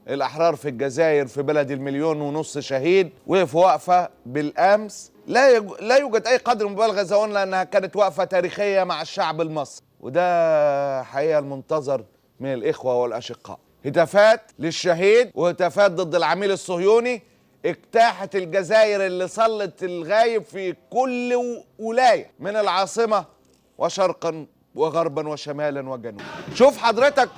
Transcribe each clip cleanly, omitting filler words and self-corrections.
الأحرار في الجزائر في بلد 1.5 مليون شهيد وقفوا وقفة بالأمس لا يوجد أي قدر مبالغة إذا قلنا أنها كانت وقفة تاريخية مع الشعب المصري، وده حقيقة المنتظر من الإخوة والأشقاء. هتافات للشهيد وهتافات ضد العميل الصهيوني اجتاحت الجزائر اللي صلت الغايب في كل ولاية من العاصمة وشرقا وغربا وشمالا وجنوبا. شوف حضرتك،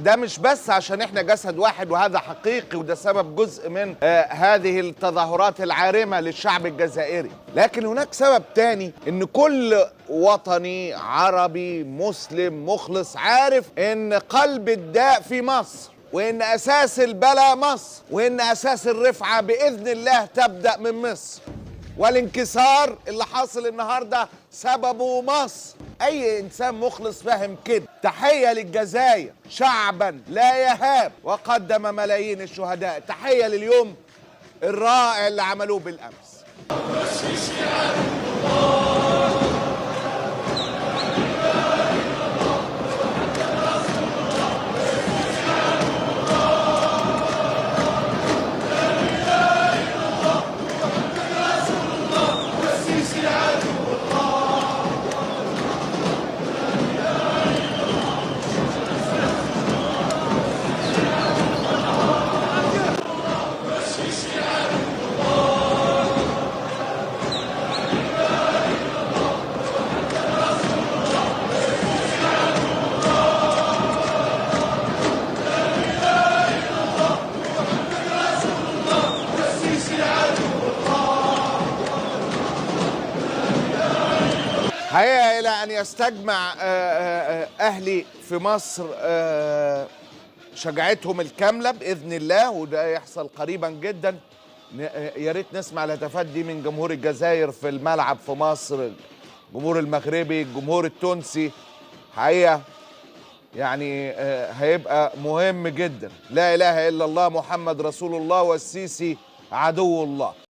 ده مش بس عشان احنا جسد واحد وهذا حقيقي وده سبب جزء من هذه التظاهرات العارمة للشعب الجزائري، لكن هناك سبب تاني، ان كل وطني عربي مسلم مخلص عارف ان قلب الداء في مصر، وان اساس البلاء مصر، وان اساس الرفعة باذن الله تبدأ من مصر، والانكسار اللي حاصل النهارده سببه مصر. اي انسان مخلص فاهم كده. تحيه للجزائر، شعبا لا يهاب وقدم ملايين الشهداء. تحيه لليوم الرائع اللي عملوه بالامس. حقيقة إلى أن يستجمع أهلي في مصر شجاعتهم الكاملة بإذن الله، وده يحصل قريبا جدا. يا ريت نسمع الهتافات دي من جمهور الجزائر في الملعب في مصر، الجمهور المغربي، الجمهور التونسي. حقيقة يعني هيبقى مهم جدا. لا إله إلا الله محمد رسول الله والسيسي عدو الله.